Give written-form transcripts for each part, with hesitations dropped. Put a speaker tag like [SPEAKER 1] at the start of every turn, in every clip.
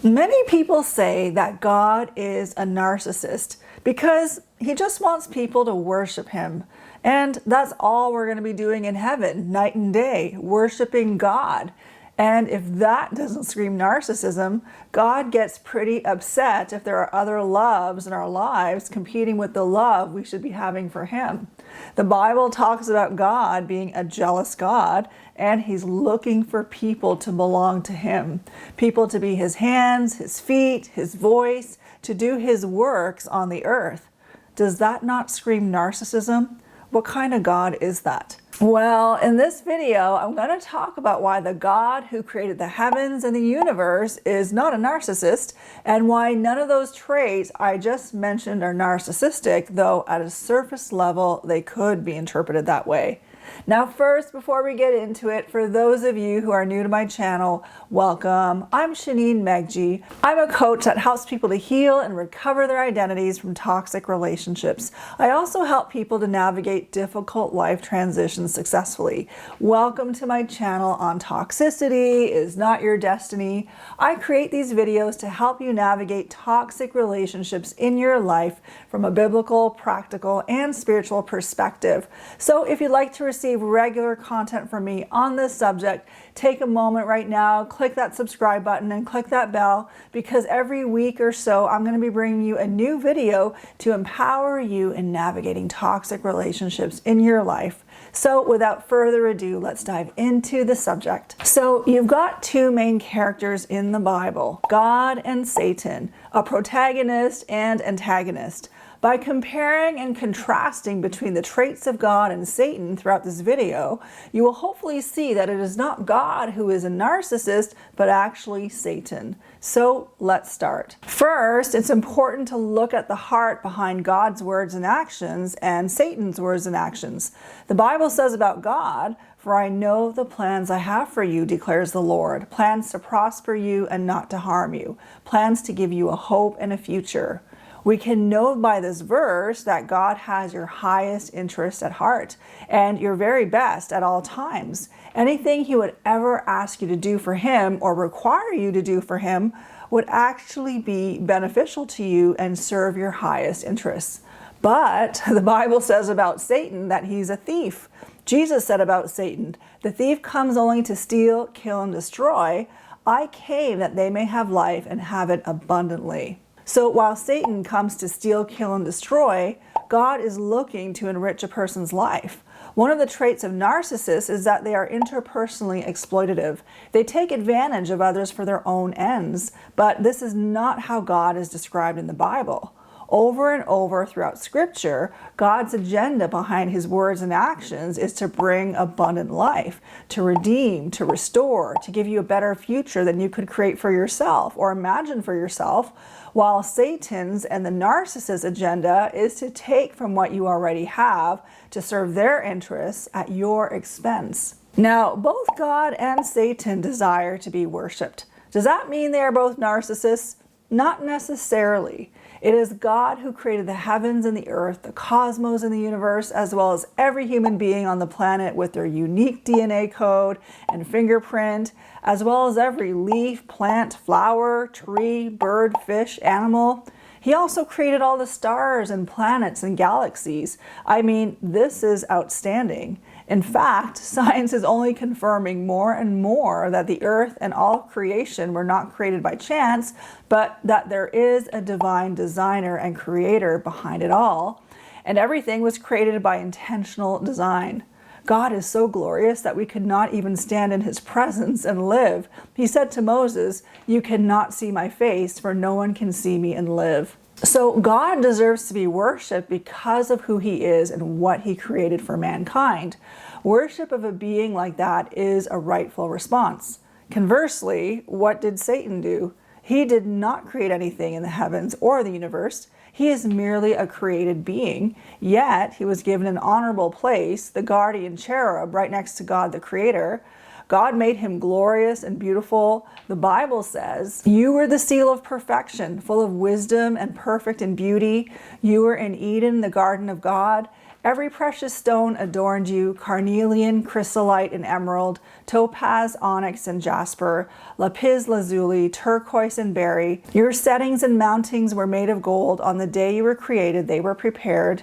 [SPEAKER 1] Many people say that God is a narcissist because he just wants people to worship him. And that's all we're going to be doing in heaven, night and day, worshiping God. And if that doesn't scream narcissism, God gets pretty upset if there are other loves in our lives competing with the love we should be having for him. The Bible talks about God being a jealous God, and he's looking for people to belong to him, people to be his hands, his feet, his voice, to do his works on the earth. Does that not scream narcissism? What kind of God is that? Well, in this video, I'm going to talk about why the God who created the heavens and the universe is not a narcissist, and why none of those traits I just mentioned are narcissistic, though at a surface level, they could be interpreted that way. Now first, before we get into it, for those of you who are new to my channel, welcome. I'm Shaneen Megji. I'm a coach that helps people to heal and recover their identities from toxic relationships. I also help people to navigate difficult life transitions successfully. Welcome to my channel on Toxicity is Not Your Destiny. I create these videos to help you navigate toxic relationships in your life from a biblical, practical, and spiritual perspective. So if you'd like to receive regular content from me on this subject, take a moment right now, click that subscribe button and click that bell, because every week or so I'm going to be bringing you a new video to empower you in navigating toxic relationships in your life. So without further ado, let's dive into the subject. So you've got two main characters in the Bible, God and Satan, a protagonist and antagonist. By comparing and contrasting between the traits of God and Satan throughout this video, you will hopefully see that it is not God who is a narcissist, but actually Satan. So let's start. First, it's important to look at the heart behind God's words and actions and Satan's words and actions. The Bible says about God, "For I know the plans I have for you, declares the Lord, plans to prosper you and not to harm you, plans to give you a hope and a future." We can know by this verse that God has your highest interest at heart and your very best at all times. Anything he would ever ask you to do for him or require you to do for him would actually be beneficial to you and serve your highest interests. But the Bible says about Satan that he's a thief. Jesus said about Satan, "The thief comes only to steal, kill, and destroy. I came that they may have life and have it abundantly." So while Satan comes to steal, kill, and destroy, God is looking to enrich a person's life. One of the traits of narcissists is that they are interpersonally exploitative. They take advantage of others for their own ends, but this is not how God is described in the Bible. Over and over throughout Scripture, God's agenda behind his words and actions is to bring abundant life, to redeem, to restore, to give you a better future than you could create for yourself or imagine for yourself, while Satan's and the narcissist's agenda is to take from what you already have to serve their interests at your expense. Now, both God and Satan desire to be worshipped. Does that mean they are both narcissists? Not necessarily. It is God who created the heavens and the earth, the cosmos and the universe, as well as every human being on the planet with their unique DNA code and fingerprint, as well as every leaf, plant, flower, tree, bird, fish, animal. He also created all the stars and planets and galaxies. I mean, this is outstanding. In fact, science is only confirming more and more that the earth and all creation were not created by chance, but that there is a divine designer and creator behind it all, and everything was created by intentional design. God is so glorious that we could not even stand in his presence and live. He said to Moses, "You cannot see my face, for no one can see me and live." So God deserves to be worshipped because of who he is and what he created for mankind. Worship of a being like that is a rightful response. Conversely, what did Satan do? He did not create anything in the heavens or the universe. He is merely a created being, yet he was given an honorable place, the guardian cherub, right next to God the Creator. God made him glorious and beautiful. The Bible says, "You were the seal of perfection, full of wisdom and perfect in beauty. You were in Eden, the garden of God. Every precious stone adorned you: carnelian, chrysolite, and emerald, topaz, onyx, and jasper, lapis lazuli, turquoise, and berry. Your settings and mountings were made of gold. On the day you were created, they were prepared.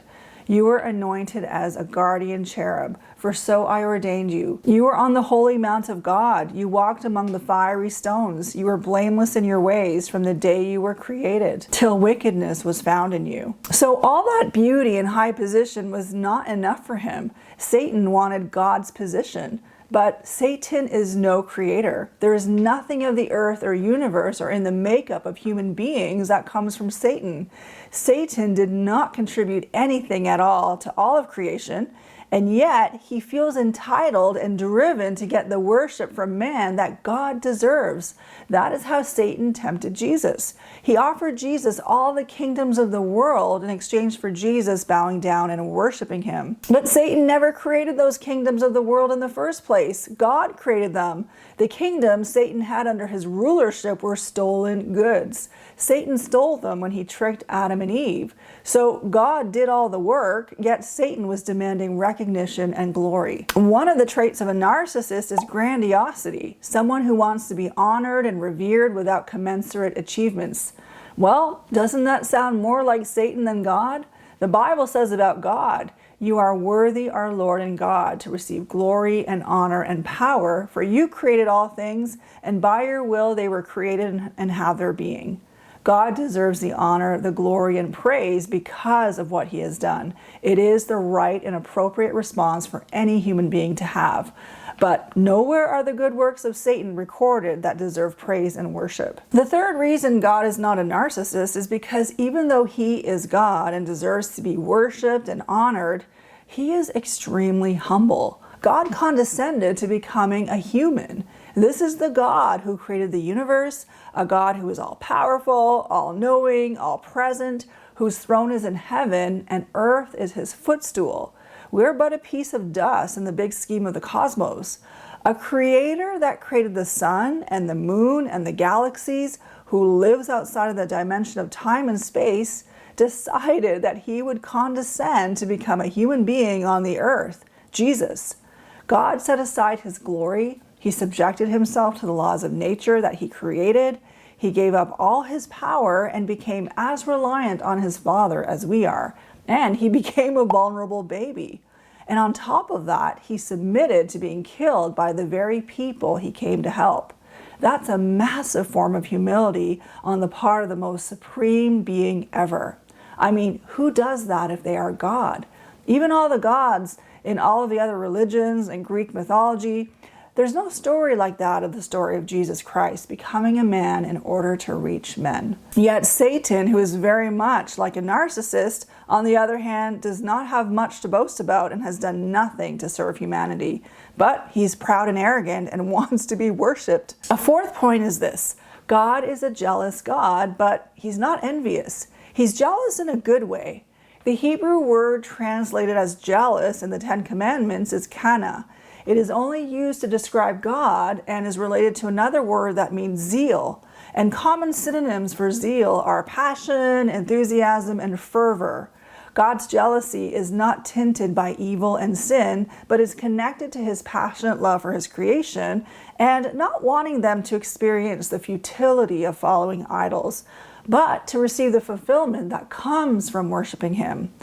[SPEAKER 1] You were anointed as a guardian cherub, for so I ordained you. You were on the holy mount of God. You walked among the fiery stones. You were blameless in your ways from the day you were created, till wickedness was found in you. So all that beauty and high position was not enough for him. Satan wanted God's position. But Satan is no creator. There is nothing of the earth or universe or in the makeup of human beings that comes from Satan. Satan did not contribute anything at all to all of creation, and yet he feels entitled and driven to get the worship from man that God deserves. That is how Satan tempted Jesus. He offered Jesus all the kingdoms of the world in exchange for Jesus bowing down and worshiping him. But Satan never created those kingdoms of the world in the first place. God created them. The kingdoms Satan had under his rulership were stolen goods. Satan stole them when he tricked Adam and Eve. So God did all the work, yet Satan was demanding recognition and glory. One of the traits of a narcissist is grandiosity, someone who wants to be honored and revered without commensurate achievements. Well, doesn't that sound more like Satan than God? The Bible says about God, "You are worthy, our Lord and God, to receive glory and honor and power, for you created all things, and by your will they were created and have their being." God deserves the honor, the glory, and praise because of what he has done. It is the right and appropriate response for any human being to have. But nowhere are the good works of Satan recorded that deserve praise and worship. The third reason God is not a narcissist is because even though he is God and deserves to be worshiped and honored, he is extremely humble. God condescended to becoming a human. This is the God who created the universe, a God who is all-powerful, all-knowing, all-present, whose throne is in heaven and earth is his footstool. We're but a piece of dust in the big scheme of the cosmos. A creator that created the sun and the moon and the galaxies, who lives outside of the dimension of time and space, decided that he would condescend to become a human being on the earth, Jesus. God set aside his glory. He subjected himself to the laws of nature that he created. He gave up all his power and became as reliant on his Father as we are. And he became a vulnerable baby. And on top of that, he submitted to being killed by the very people he came to help. That's a massive form of humility on the part of the most supreme being ever. I mean, who does that if they are God? Even all the gods in all of the other religions and Greek mythology, there's no story like that of the story of Jesus Christ becoming a man in order to reach men. Yet Satan, who is very much like a narcissist, on the other hand, does not have much to boast about and has done nothing to serve humanity. But he's proud and arrogant and wants to be worshipped. A fourth point is this: God is a jealous God, but he's not envious. He's jealous in a good way. The Hebrew word translated as jealous in the Ten Commandments is kana. It is only used to describe God and is related to another word that means zeal. And common synonyms for zeal are passion, enthusiasm, and fervor. God's jealousy is not tinted by evil and sin, but is connected to his passionate love for his creation and not wanting them to experience the futility of following idols, but to receive the fulfillment that comes from worshiping him.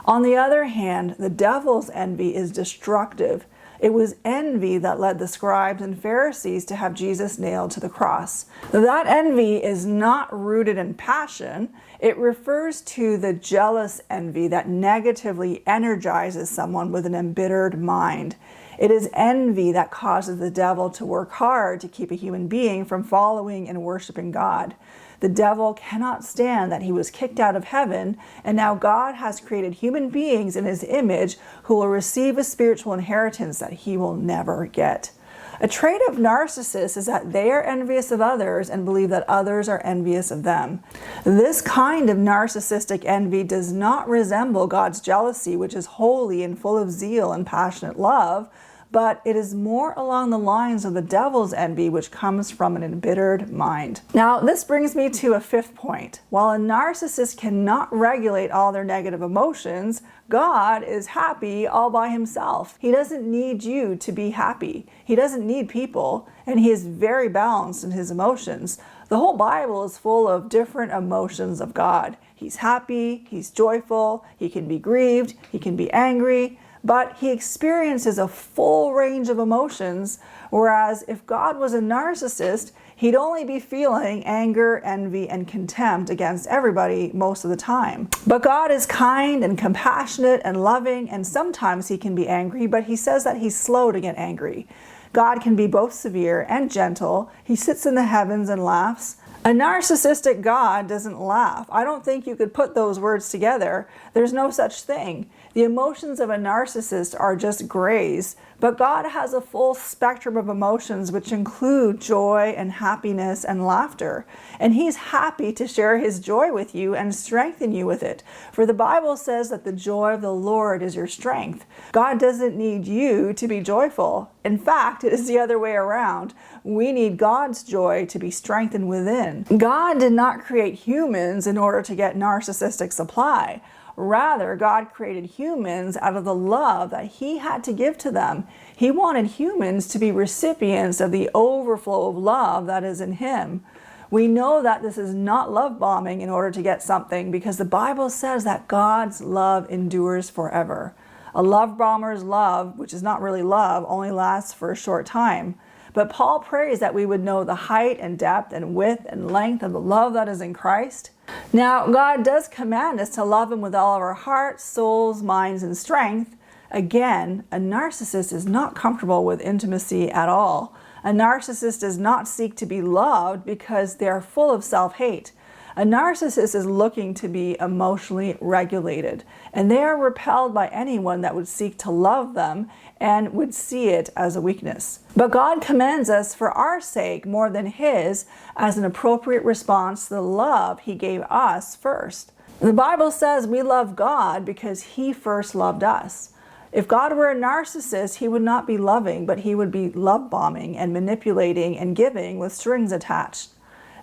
[SPEAKER 1] On the other hand, the devil's envy is destructive. It was envy that led the scribes and Pharisees to have Jesus nailed to the cross. That envy is not rooted in passion. It refers to the jealous envy that negatively energizes someone with an embittered mind. It is envy that causes the devil to work hard to keep a human being from following and worshiping God. The devil cannot stand that he was kicked out of heaven, and now God has created human beings in his image who will receive a spiritual inheritance that he will never get. A trait of narcissists is that they are envious of others and believe that others are envious of them. This kind of narcissistic envy does not resemble God's jealousy, which is holy and full of zeal and passionate love, but it is more along the lines of the devil's envy, which comes from an embittered mind. Now, this brings me to a fifth point. While a narcissist cannot regulate all their negative emotions, God is happy all by himself. He doesn't need you to be happy. He doesn't need people, and he is very balanced in his emotions. The whole Bible is full of different emotions of God. He's happy, he's joyful, he can be grieved, he can be angry, but he experiences a full range of emotions, whereas if God was a narcissist, he'd only be feeling anger, envy, and contempt against everybody most of the time. But God is kind and compassionate and loving, and sometimes he can be angry, but he says that he's slow to get angry. God can be both severe and gentle. He sits in the heavens and laughs. A narcissistic God doesn't laugh. I don't think you could put those words together. There's no such thing. The emotions of a narcissist are just grays, but God has a full spectrum of emotions which include joy and happiness and laughter. And he's happy to share his joy with you and strengthen you with it. For the Bible says that the joy of the Lord is your strength. God doesn't need you to be joyful. In fact, it is the other way around. We need God's joy to be strengthened within. God did not create humans in order to get narcissistic supply. Rather, God created humans out of the love that he had to give to them. He wanted humans to be recipients of the overflow of love that is in him. We know that this is not love bombing in order to get something, because the Bible says that God's love endures forever. A love bomber's love, which is not really love, only lasts for a short time. But Paul prays that we would know the height and depth and width and length of the love that is in Christ. Now, God does command us to love him with all of our hearts, souls, minds, and strength. Again, a narcissist is not comfortable with intimacy at all. A narcissist does not seek to be loved because they are full of self-hate. A narcissist is looking to be emotionally regulated, and they are repelled by anyone that would seek to love them and would see it as a weakness. But God commands us for our sake more than his as an appropriate response to the love he gave us first. The Bible says we love God because he first loved us. If God were a narcissist, he would not be loving, but he would be love bombing and manipulating and giving with strings attached.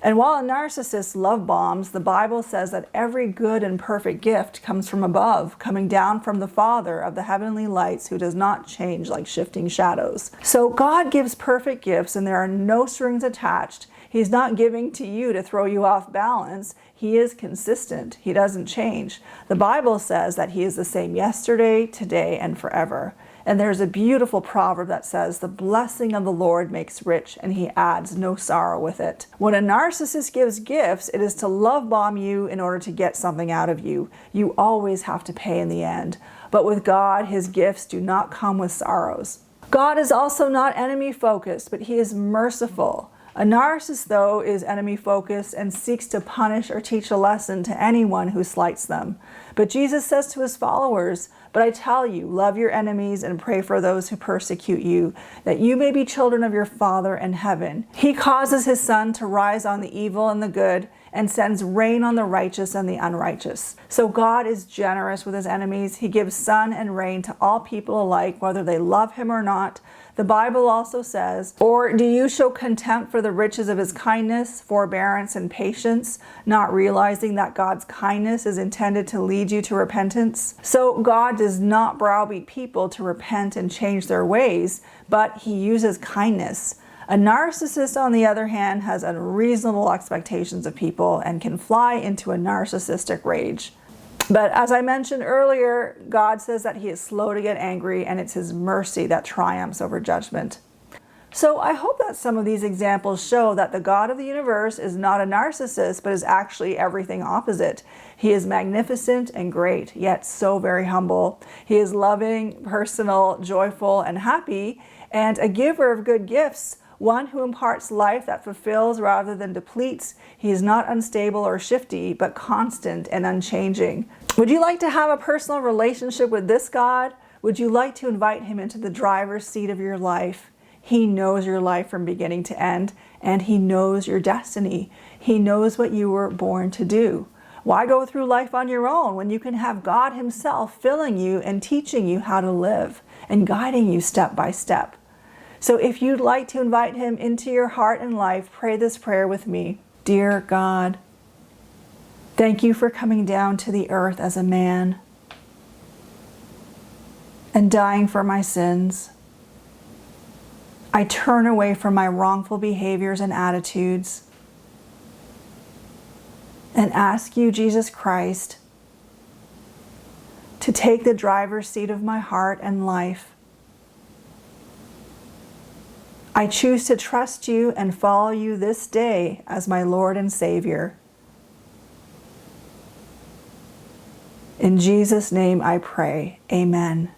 [SPEAKER 1] And while a narcissist love bombs, the Bible says that every good and perfect gift comes from above, coming down from the Father of the heavenly lights, who does not change like shifting shadows. So God gives perfect gifts and there are no strings attached. He's not giving to you to throw you off balance. He is consistent. He doesn't change. The Bible says that he is the same yesterday, today, and forever. And there's a beautiful proverb that says, the blessing of the Lord makes rich, and he adds no sorrow with it. When a narcissist gives gifts, it is to love bomb you in order to get something out of you. You always have to pay in the end. But with God, his gifts do not come with sorrows. God is also not enemy focused, but he is merciful. A narcissist, though, is enemy focused and seeks to punish or teach a lesson to anyone who slights them. But Jesus says to his followers, but I tell you, love your enemies and pray for those who persecute you, that you may be children of your Father in heaven. He causes his sun to rise on the evil and the good, and sends rain on the righteous and the unrighteous. So God is generous with his enemies. He gives sun and rain to all people alike, whether they love him or not. The Bible also says, or do you show contempt for the riches of his kindness, forbearance, and patience, not realizing that God's kindness is intended to lead you to repentance? So God does not browbeat people to repent and change their ways, but he uses kindness. A narcissist, on the other hand, has unreasonable expectations of people and can fly into a narcissistic rage. But as I mentioned earlier, God says that he is slow to get angry, and it's his mercy that triumphs over judgment. So I hope that some of these examples show that the God of the universe is not a narcissist, but is actually everything opposite. He is magnificent and great, yet so very humble. He is loving, personal, joyful, and happy, and a giver of good gifts, one who imparts life that fulfills rather than depletes. He is not unstable or shifty, but constant and unchanging. Would you like to have a personal relationship with this God? Would you like to invite him into the driver's seat of your life? He knows your life from beginning to end, and he knows your destiny. He knows what you were born to do. Why go through life on your own when you can have God Himself filling you and teaching you how to live and guiding you step by step? So if you'd like to invite Him into your heart and life, pray this prayer with me. Dear God, thank you for coming down to the earth as a man and dying for my sins. I turn away from my wrongful behaviors and attitudes and ask you, Jesus Christ, to take the driver's seat of my heart and life. I choose to trust you and follow you this day as my Lord and Savior. In Jesus' name I pray. Amen.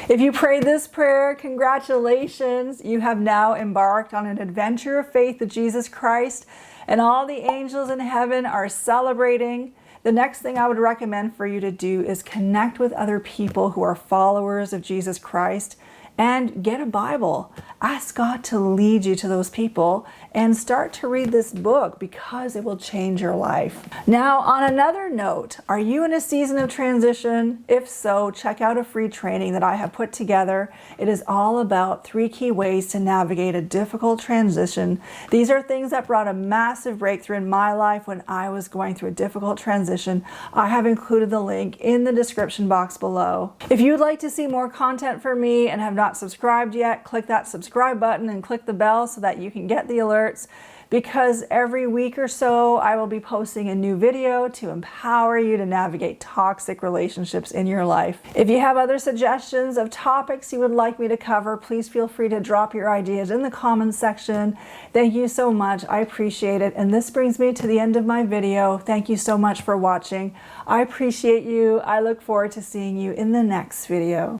[SPEAKER 1] If you prayed this prayer, congratulations. You have now embarked on an adventure of faith with Jesus Christ, and all the angels in heaven are celebrating. The next thing I would recommend for you to do is connect with other people who are followers of Jesus Christ and get a Bible. Ask God to lead you to those people and start to read this book because it will change your life. Now, on another note, are you in a season of transition? If so, check out a free training that I have put together. It is all about 3 key ways to navigate a difficult transition. These are things that brought a massive breakthrough in my life when I was going through a difficult transition. I have included the link in the description box below. If you'd like to see more content from me and have not subscribed yet, click that subscribe button and click the bell so that you can get the alerts, because every week or so I will be posting a new video to empower you to navigate toxic relationships in your life. If you have other suggestions of topics you would like me to cover, please feel free to drop your ideas in the comments section. Thank you so much. I appreciate it. And this brings me to the end of my video. Thank you so much for watching. I appreciate you. I look forward to seeing you in the next video.